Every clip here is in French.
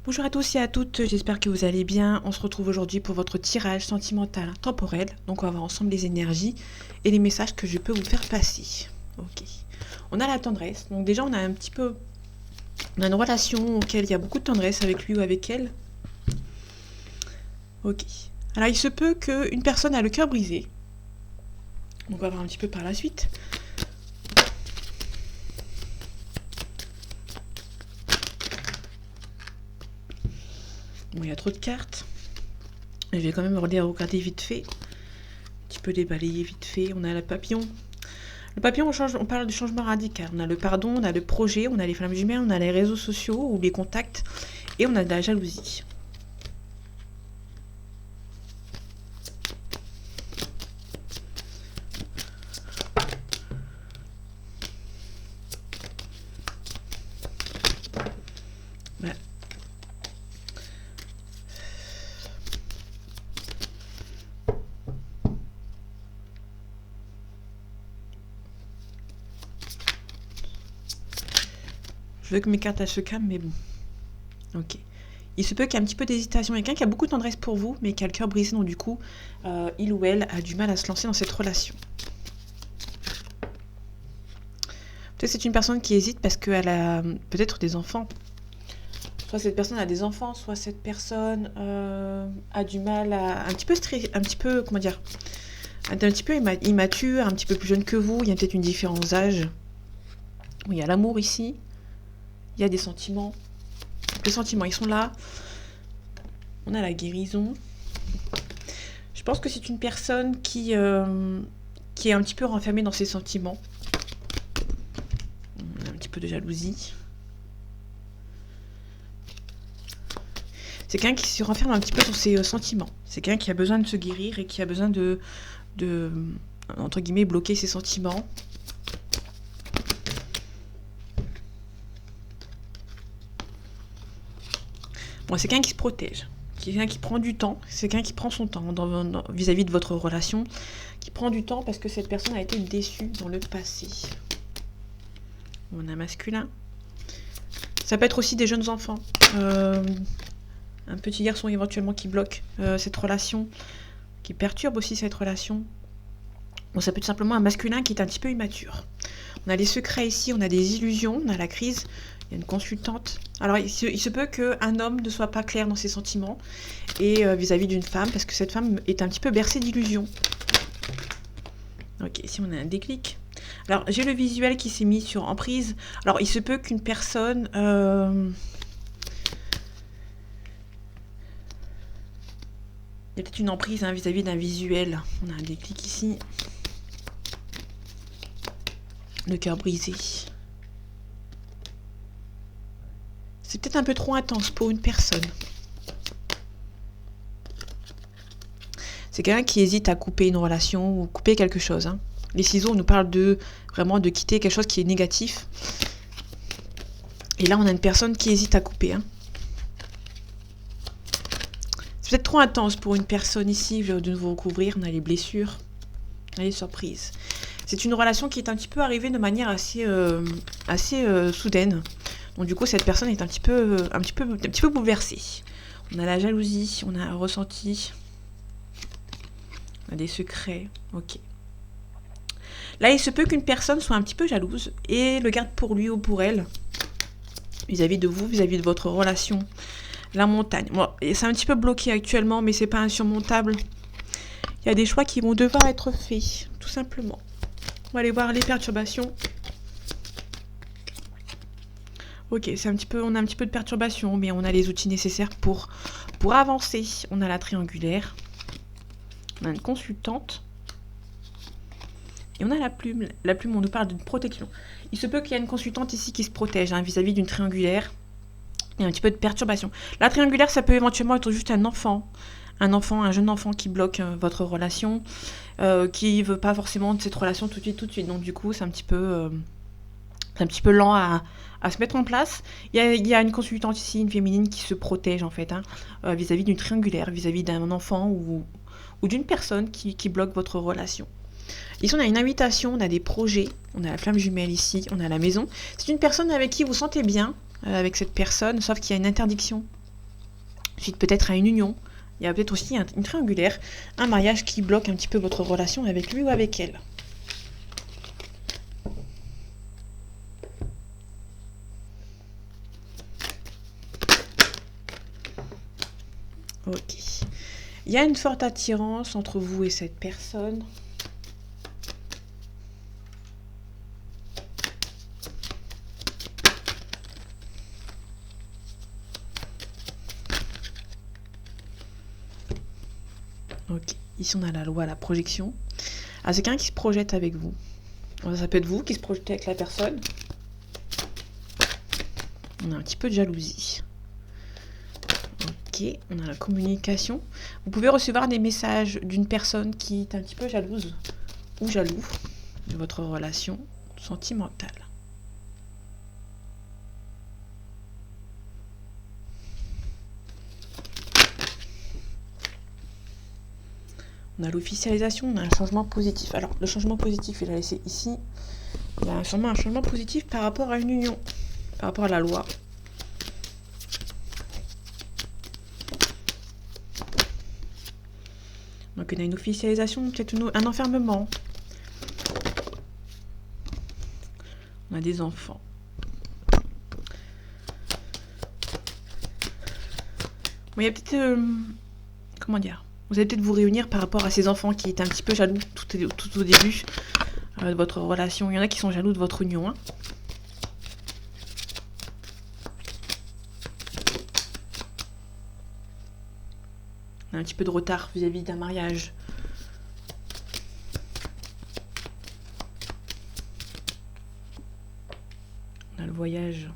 Bonjour à tous et à toutes, j'espère que vous allez bien. On se retrouve aujourd'hui pour votre tirage sentimental temporel. Donc on va voir ensemble les énergies et les messages que je peux vous faire passer. Ok. On a la tendresse. Donc déjà on a on a une relation auquel il y a beaucoup de tendresse avec lui ou avec elle. Ok. Alors il se peut qu'une personne a le cœur brisé. On va voir un petit peu par la suite. Bon, il y a trop de cartes. Je vais quand même regarder vite fait. Un petit peu débalayer vite fait. On a le papillon. Le papillon, on parle de changement radical. On a le pardon, on a le projet, on a les flammes jumelles, on a les réseaux sociaux ou les contacts. Et on a de la jalousie. Voilà. Je veux que mes cartes elles se calment, mais bon. Ok. Il se peut qu'il y ait un petit peu d'hésitation. Il y a quelqu'un qui a beaucoup de tendresse pour vous, mais qui a le cœur brisé, donc du coup, il ou elle a du mal à se lancer dans cette relation. Peut-être c'est une personne qui hésite parce qu'elle a peut-être des enfants. Soit cette personne a des enfants, soit cette personne a du mal à... Un petit peu stressé, un petit peu, comment dire, un petit peu immature, un petit peu plus jeune que vous. Il y a peut-être une différence d'âge. Il y a l'amour ici. Il y a des sentiments. Les sentiments, ils sont là. On a la guérison. Je pense que c'est une personne qui est un petit peu renfermée dans ses sentiments. On a un petit peu de jalousie. C'est quelqu'un qui se renferme un petit peu sur ses sentiments. C'est quelqu'un qui a besoin de se guérir et qui a besoin de entre guillemets, bloquer ses sentiments. Bon, c'est quelqu'un qui se protège. C'est quelqu'un qui prend du temps. C'est quelqu'un qui prend son temps vis-à-vis de votre relation. Qui prend du temps parce que cette personne a été déçue dans le passé. On a masculin. Ça peut être aussi des jeunes enfants. Un petit garçon éventuellement qui bloque cette relation, qui perturbe aussi cette relation. Bon, ça peut être simplement un masculin qui est un petit peu immature. On a les secrets ici, on a des illusions, on a la crise, il y a une consultante. Alors il se peut qu'un homme ne soit pas clair dans ses sentiments et vis-à-vis d'une femme, parce que cette femme est un petit peu bercée d'illusions. Ok, ici on a un déclic. Alors j'ai le visuel qui s'est mis sur emprise. Alors il se peut qu'une personne... Il y a peut-être une emprise vis-à-vis d'un visuel. On a un déclic ici. Le cœur brisé. C'est peut-être un peu trop intense pour une personne. C'est quelqu'un qui hésite à couper une relation ou couper quelque chose. Les ciseaux nous parlent vraiment de quitter quelque chose qui est négatif. Et là, on a une personne qui hésite à couper. C'est peut-être trop intense pour une personne ici. Je vais de nouveau recouvrir. On a les blessures. On a les surprises. C'est une relation qui est un petit peu arrivée de manière assez soudaine. Donc du coup, cette personne est un petit peu bouleversée. On a la jalousie, on a un ressenti. On a des secrets. Ok. Là, il se peut qu'une personne soit un petit peu jalouse et le garde pour lui ou pour elle. Vis-à-vis de vous, vis-à-vis de votre relation. La montagne. Bon, c'est un petit peu bloqué actuellement, mais c'est pas insurmontable. Il y a des choix qui vont devoir être faits, tout simplement. On va aller voir les perturbations. Ok, on a un petit peu de perturbation, mais on a les outils nécessaires pour avancer. On a la triangulaire. On a une consultante. Et on a la plume. La plume, on nous parle d'une protection. Il se peut qu'il y ait une consultante ici qui se protège vis-à-vis d'une triangulaire. Il y a un petit peu de perturbation. La triangulaire, ça peut éventuellement être juste un enfant. Un jeune enfant qui bloque votre relation, qui ne veut pas forcément de cette relation tout de suite. Donc du coup, c'est un petit peu lent à se mettre en place. Il y a une consultante ici, une féminine, qui se protège en fait, vis-à-vis d'une triangulaire, vis-à-vis d'un enfant ou d'une personne qui bloque votre relation. Ici, on a une invitation, on a des projets, on a la flamme jumelle ici, on a la maison. C'est une personne avec qui vous sentez bien, avec cette personne, sauf qu'il y a une interdiction suite peut-être à une union. Il y a peut-être aussi une triangulaire, un mariage qui bloque un petit peu votre relation avec lui ou avec elle. Ok. Il y a une forte attirance entre vous et cette personne. Ok, ici on a la loi, la projection. Ah, c'est quelqu'un qui se projette avec vous. Ça peut être vous qui se projetez avec la personne. On a un petit peu de jalousie. Ok, on a la communication. Vous pouvez recevoir des messages d'une personne qui est un petit peu jalouse ou jaloux de votre relation sentimentale. On a l'officialisation, on a un changement positif. Alors, le changement positif, il a laissé ici. Il y a sûrement un changement positif par rapport à une union, par rapport à la loi. Donc, on a une officialisation, peut-être un enfermement. On a des enfants. Bon, il y a peut-être... comment dire ? Vous allez peut-être vous réunir par rapport à ces enfants qui étaient un petit peu jaloux tout au début de votre relation. Il y en a qui sont jaloux de votre union. Hein. On a un petit peu de retard vis-à-vis d'un mariage. On a le voyage.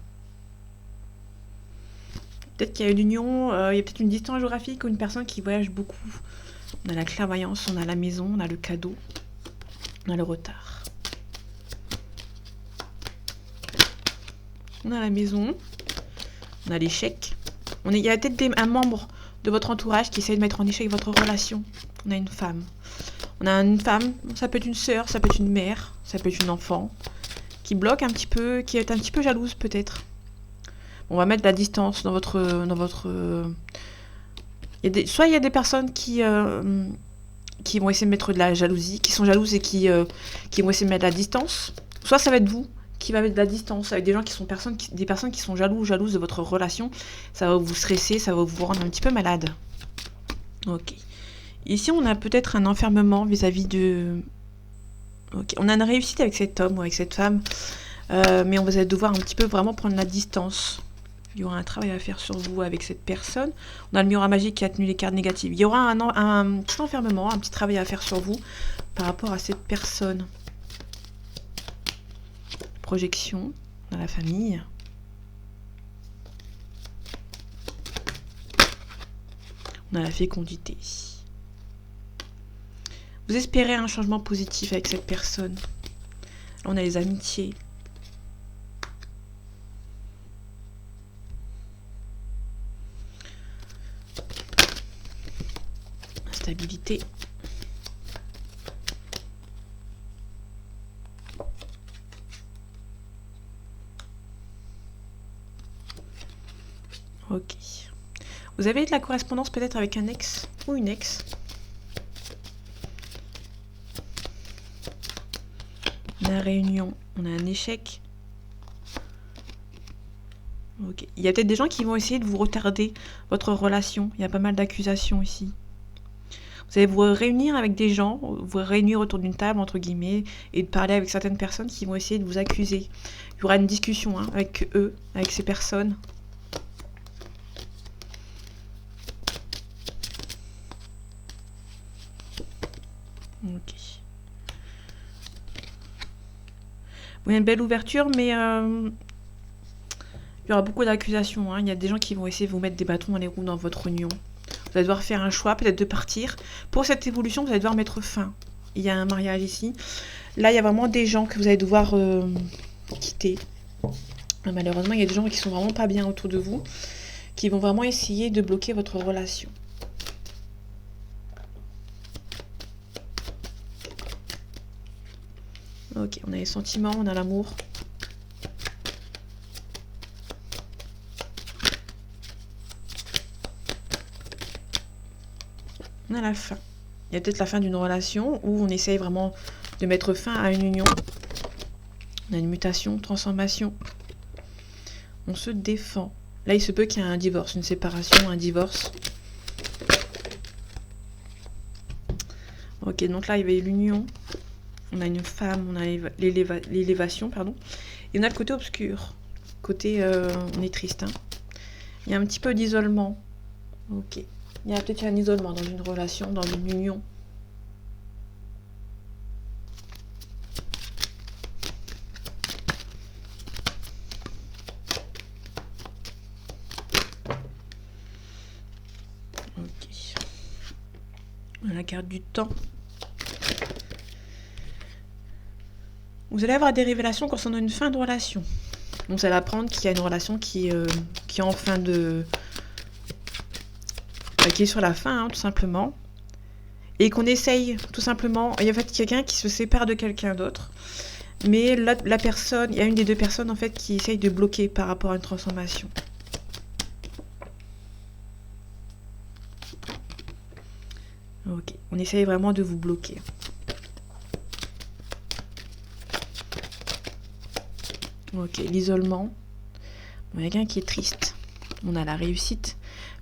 Peut-être qu'il y a une union, il y a peut-être une distance géographique ou une personne qui voyage beaucoup. On a la clairvoyance, on a la maison, on a le cadeau, on a le retard. On a la maison, on a l'échec. Il y a peut-être un membre de votre entourage qui essaie de mettre en échec votre relation. On a une femme. On a une femme, ça peut être une sœur, ça peut être une mère, ça peut être une enfant, qui bloque un petit peu, qui est un petit peu jalouse peut-être. On va mettre de la distance dans votre... Soit il y a des personnes qui vont essayer de mettre de la jalousie, qui sont jalouses et qui vont essayer de mettre de la distance. Soit ça va être vous qui va mettre de la distance avec des gens qui sont des personnes qui sont jalouses de votre relation. Ça va vous stresser, ça va vous rendre un petit peu malade. Ok. Ici, on a peut-être un enfermement vis-à-vis de... Ok. On a une réussite avec cet homme ou avec cette femme, mais on va devoir un petit peu vraiment prendre la distance. Il y aura un travail à faire sur vous avec cette personne. On a le miroir magique qui a tenu les cartes négatives. Il y aura un petit enfermement, un petit travail à faire sur vous par rapport à cette personne. Projection dans la famille. On a la fécondité. Vous espérez un changement positif avec cette personne. Là, on a les amitiés. Stabilité. Ok. Vous avez de la correspondance peut-être avec un ex ou une ex. On a la réunion, on a un échec. Ok. Il y a peut-être des gens qui vont essayer de vous retarder votre relation. Il y a pas mal d'accusations ici. Vous allez vous réunir avec des gens, vous réunir autour d'une table, entre guillemets, et de parler avec certaines personnes qui vont essayer de vous accuser. Il y aura une discussion avec eux, avec ces personnes. Ok. Vous avez une belle ouverture, mais il y aura beaucoup d'accusations. Il y a des gens qui vont essayer de vous mettre des bâtons dans les roues dans votre union. Vous allez devoir faire un choix, peut-être de partir. Pour cette évolution, vous allez devoir mettre fin. Il y a un mariage ici. Là, il y a vraiment des gens que vous allez devoir quitter. Malheureusement, il y a des gens qui sont vraiment pas bien autour de vous, qui vont vraiment essayer de bloquer votre relation. Ok, on a les sentiments, on a l'amour. On a la fin. Il y a peut-être la fin d'une relation où on essaye vraiment de mettre fin à une union. On a une mutation, transformation. On se défend. Là, il se peut qu'il y ait un divorce, une séparation, un divorce. Ok, donc là, il y avait l'union. On a une femme, on a l'élévation, pardon. Et on a le côté obscur. Côté, on est triste. Hein. Il y a un petit peu d'isolement. Ok. Il y a peut-être un isolement dans une relation, dans une union. Ok. On a la carte du temps. Vous allez avoir des révélations concernant une fin de relation. Donc, vous allez apprendre qu'il y a une relation qui est en fin de... qui est sur la fin, hein, tout simplement. Et qu'on essaye, tout simplement... Il y a en fait quelqu'un qui se sépare de quelqu'un d'autre. Mais la personne... Il y a une des deux personnes, en fait, qui essaye de bloquer par rapport à une transformation. Ok. On essaye vraiment de vous bloquer. Ok, l'isolement. Bon, il y a quelqu'un qui est triste. On a la réussite.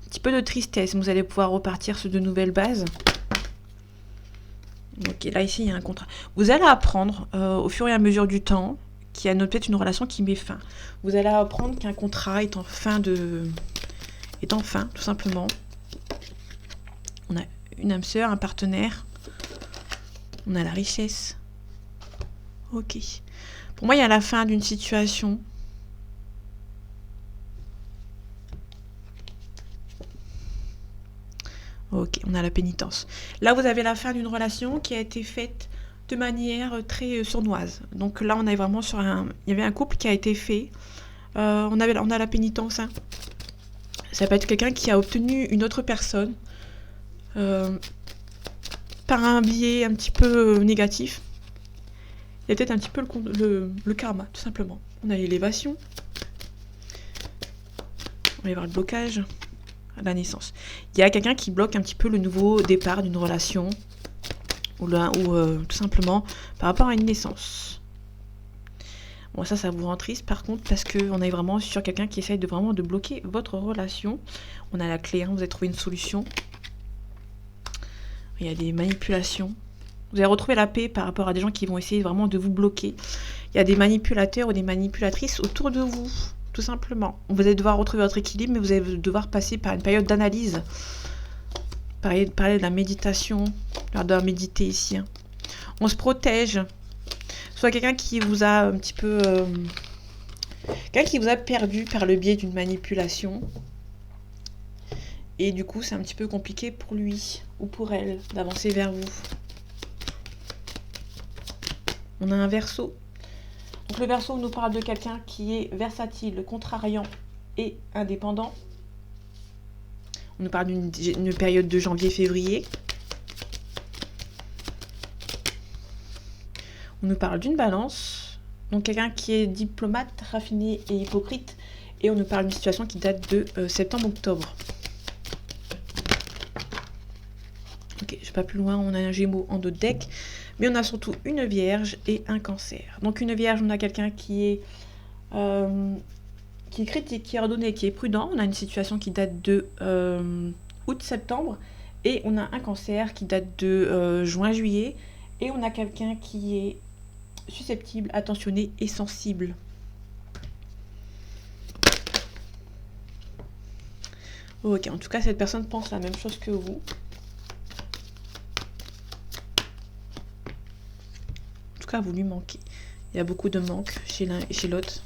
Un petit peu de tristesse. Vous allez pouvoir repartir sur de nouvelles bases. Ok, là, ici, il y a un contrat. Vous allez apprendre, au fur et à mesure du temps, qu'il y a peut-être une relation qui met fin. Vous allez apprendre qu'un contrat est en fin, tout simplement. On a une âme sœur, un partenaire. On a la richesse. Ok. Pour moi, il y a la fin d'une situation. Ok, on a la pénitence. Là, vous avez la fin d'une relation qui a été faite de manière très sournoise. Donc là, on est vraiment sur un... Il y avait un couple qui a été fait. On a la pénitence. Hein. Ça peut être quelqu'un qui a obtenu une autre personne par un biais un petit peu négatif. Il y a peut-être un petit peu le karma, tout simplement. On a l'élévation. On va y avoir le blocage à la naissance. Il y a quelqu'un qui bloque un petit peu le nouveau départ d'une relation ou tout simplement par rapport à une naissance. Bon, ça vous rend triste par contre parce qu'on est vraiment sur quelqu'un qui essaye vraiment de bloquer votre relation. On a la clé, hein, vous avez trouvé une solution. Il y a des manipulations. Vous allez retrouver la paix par rapport à des gens qui vont essayer vraiment de vous bloquer. Il y a des manipulateurs ou des manipulatrices autour de vous, tout simplement. Vous allez devoir retrouver votre équilibre, mais vous allez devoir passer par une période d'analyse. Parler de la méditation, de la méditer ici. Hein. On se protège. Soit quelqu'un qui vous a un petit peu... quelqu'un qui vous a perdu par le biais d'une manipulation. Et du coup, c'est un petit peu compliqué pour lui ou pour elle d'avancer vers vous. On a un Verseau. Donc le Verseau nous parle de quelqu'un qui est versatile, contrariant et indépendant. On nous parle d'une période de janvier-février. On nous parle d'une Balance. Donc quelqu'un qui est diplomate, raffiné et hypocrite. Et on nous parle d'une situation qui date de septembre-octobre. Ok, je vais pas plus loin. On a un Gémeaux en dos de deck. Mais on a surtout une Vierge et un Cancer. Donc une Vierge, on a quelqu'un qui est critique, qui est ordonné, qui est prudent. On a une situation qui date de août-septembre. Et on a un Cancer qui date de juin-juillet. Et on a quelqu'un qui est susceptible, attentionné et sensible. Ok, en tout cas, cette personne pense la même chose que vous. En tout cas, vous lui manquez. Il y a beaucoup de manques chez l'un et chez l'autre.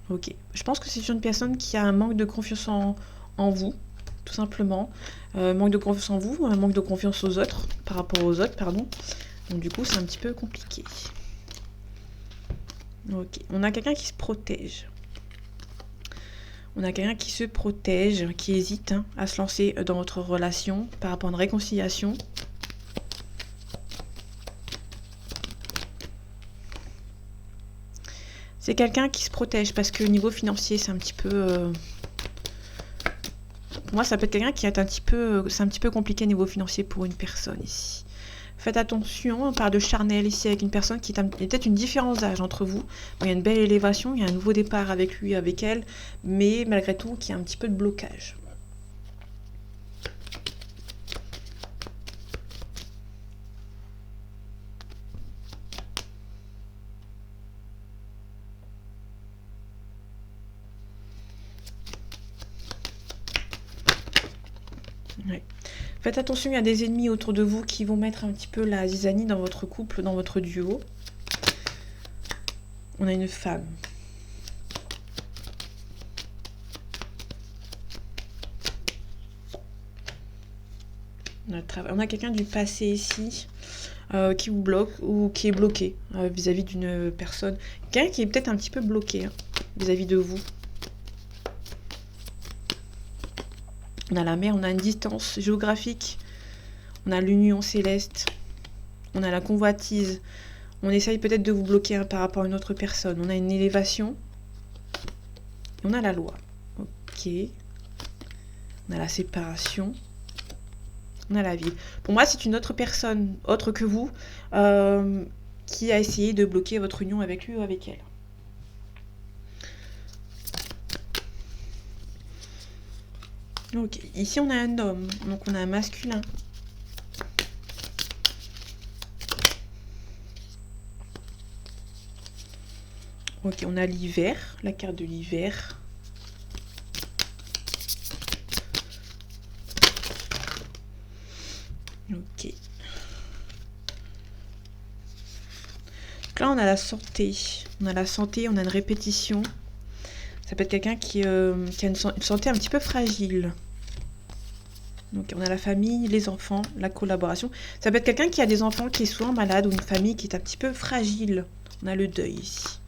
Ok. Je pense que c'est une personne qui a un manque de confiance en vous, tout simplement. Manque de confiance en vous, un manque de confiance aux autres, par rapport aux autres, pardon. Donc du coup, c'est un petit peu compliqué. Ok. On a quelqu'un qui se protège. On a quelqu'un qui se protège, qui hésite à se lancer dans votre relation par rapport à une réconciliation. C'est quelqu'un qui se protège parce que au niveau financier, c'est un petit peu Pour moi, ça peut être quelqu'un qui est un petit peu... C'est un petit peu compliqué niveau financier pour une personne ici. Faites attention, on parle de charnel ici avec une personne qui est il y a peut-être une différence d'âge entre vous. Il y a une belle élévation, il y a un nouveau départ avec lui, avec elle, mais malgré tout, il y a un petit peu de blocage. Ouais. Faites attention, il y a des ennemis autour de vous qui vont mettre un petit peu la zizanie dans votre couple, dans votre duo. On a une femme. On a quelqu'un du passé ici qui vous bloque ou qui est bloqué vis-à-vis d'une personne. Quelqu'un qui est peut-être un petit peu bloqué vis-à-vis de vous. On a la mer, on a une distance géographique, on a l'union céleste, on a la convoitise, on essaye peut-être de vous bloquer par rapport à une autre personne, on a une élévation, et on a la loi. Ok. On a la séparation, on a la vie. Pour moi, c'est une autre personne, autre que vous, qui a essayé de bloquer votre union avec lui ou avec elle. Ok, ici on a un homme, donc on a un masculin. Ok, on a l'hiver, la carte de l'hiver. Ok. Donc là on a la santé. On a la santé, on a une répétition. Ça peut être quelqu'un qui a une santé un petit peu fragile. Donc on a la famille, les enfants, la collaboration. Ça peut être quelqu'un qui a des enfants qui est souvent malade ou une famille qui est un petit peu fragile. On a le deuil ici.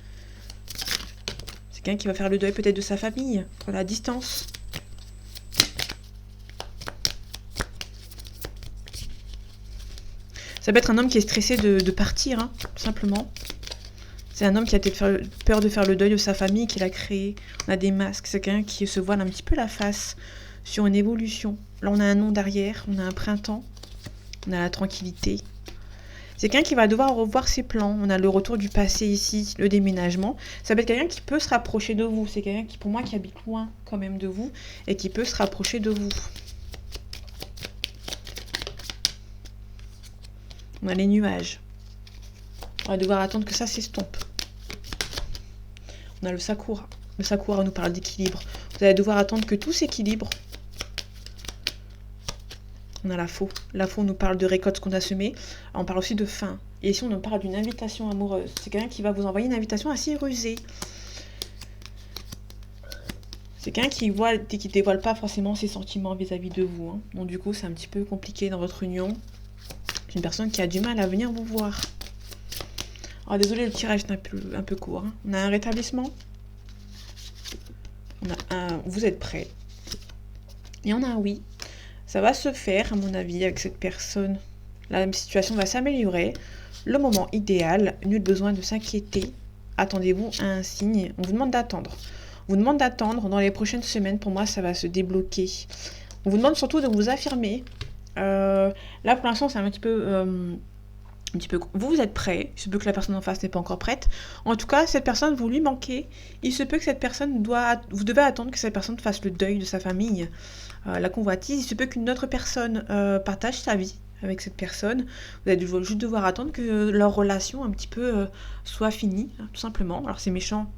C'est quelqu'un qui va faire le deuil peut-être de sa famille, prendre la distance. Ça peut être un homme qui est stressé de partir, hein, tout simplement. C'est un homme qui a peut-être peur de faire le deuil de sa famille, qu'il a créé. On a des masques, c'est quelqu'un qui se voile un petit peu la face sur une évolution. Là, on a un nom derrière, on a un printemps, on a la tranquillité. C'est quelqu'un qui va devoir revoir ses plans. On a le retour du passé ici, le déménagement. Ça peut être quelqu'un qui peut se rapprocher de vous. C'est quelqu'un qui, pour moi, qui habite loin quand même de vous et qui peut se rapprocher de vous. On a les nuages. On va devoir attendre que ça s'estompe. On a le sakura. Le sakura nous parle d'équilibre. Vous allez devoir attendre que tout s'équilibre. On a la faux. La faux nous parle de récolte qu'on a semée. On parle aussi de fin. Et ici, on nous parle d'une invitation amoureuse. C'est quelqu'un qui va vous envoyer une invitation assez rusée. C'est quelqu'un qui ne dévoile pas forcément ses sentiments vis-à-vis de vous. Hein. Donc du coup, c'est un petit peu compliqué dans votre union. C'est une personne qui a du mal à venir vous voir. Alors désolé, le tirage est un peu court. Hein. On a un rétablissement. On a un vous êtes prêt. Et on a un oui. Ça va se faire, à mon avis, avec cette personne. La situation va s'améliorer. Le moment idéal, nul besoin de s'inquiéter. Attendez-vous à un signe. On vous demande d'attendre. On vous demande d'attendre. Dans les prochaines semaines, pour moi, ça va se débloquer. On vous demande surtout de vous affirmer. Là, pour l'instant, c'est un petit peu... vous êtes prêt. Il se peut que la personne en face n'est pas encore prête. En tout cas, cette personne, vous lui manquez. Il se peut que cette personne vous devez attendre que cette personne fasse le deuil de sa famille. La convoitise, il se peut qu'une autre personne partage sa vie avec cette personne. Vous allez juste devoir attendre que leur relation un petit peu soit finie, hein, tout simplement. Alors c'est méchant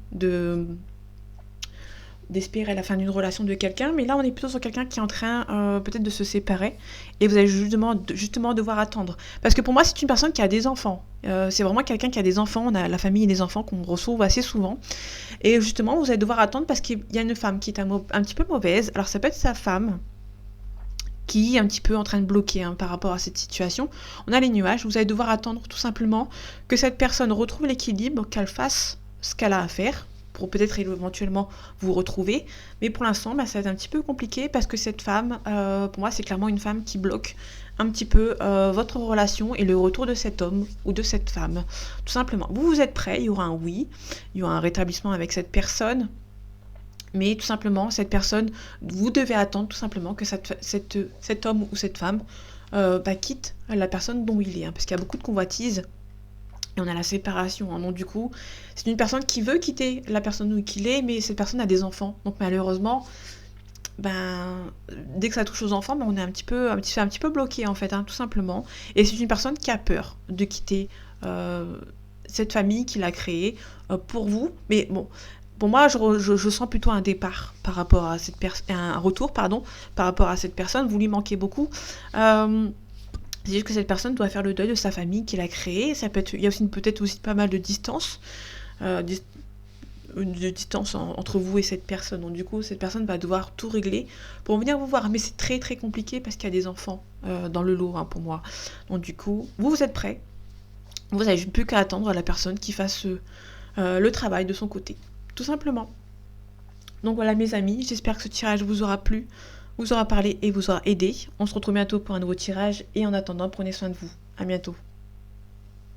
d'espérer la fin d'une relation de quelqu'un, mais là on est plutôt sur quelqu'un qui est en train peut-être de se séparer, et vous allez justement devoir attendre. Parce que pour moi, c'est une personne qui a des enfants. C'est vraiment quelqu'un qui a des enfants. On a la famille et les enfants qu'on retrouve assez souvent. Et justement, vous allez devoir attendre parce qu'il y a une femme qui est un petit peu mauvaise. Alors ça peut être sa femme qui est un petit peu en train de bloquer par rapport à cette situation. On a les nuages. Vous allez devoir attendre tout simplement que cette personne retrouve l'équilibre, qu'elle fasse ce qu'elle a à faire, pour peut-être éventuellement vous retrouver. Mais pour l'instant, ça va être un petit peu compliqué parce que cette femme, pour moi, c'est clairement une femme qui bloque un petit peu votre relation et le retour de cet homme ou de cette femme. Tout simplement. Vous êtes prêts, il y aura un oui, il y aura un rétablissement avec cette personne. Mais tout simplement, cette personne, vous devez attendre tout simplement que cet homme ou cette femme quitte la personne dont il est. Parce qu'il y a beaucoup de convoitises et on a la séparation. Donc du coup, c'est une personne qui veut quitter la personne où il est, mais cette personne a des enfants. Donc malheureusement, dès que ça touche aux enfants, on est un petit peu bloqué en fait, tout simplement. Et c'est une personne qui a peur de quitter cette famille qu'il a créée pour vous. Mais bon, pour moi, je sens plutôt un départ par rapport à un retour, pardon, par rapport à cette personne. Vous lui manquez beaucoup. C'est juste que cette personne doit faire le deuil de sa famille qu'il a créée. Il y a aussi peut-être aussi pas mal de distance. De distance entre vous et cette personne. Donc du coup, cette personne va devoir tout régler pour venir vous voir. Mais c'est très très compliqué parce qu'il y a des enfants dans le lot pour moi. Donc du coup, vous êtes prêts. Vous n'avez plus qu'à attendre la personne qui fasse le travail de son côté. Tout simplement. Donc voilà mes amis, j'espère que ce tirage vous aura plu, vous aura parlé et vous aura aidé. On se retrouve bientôt pour un nouveau tirage et en attendant, prenez soin de vous. À bientôt.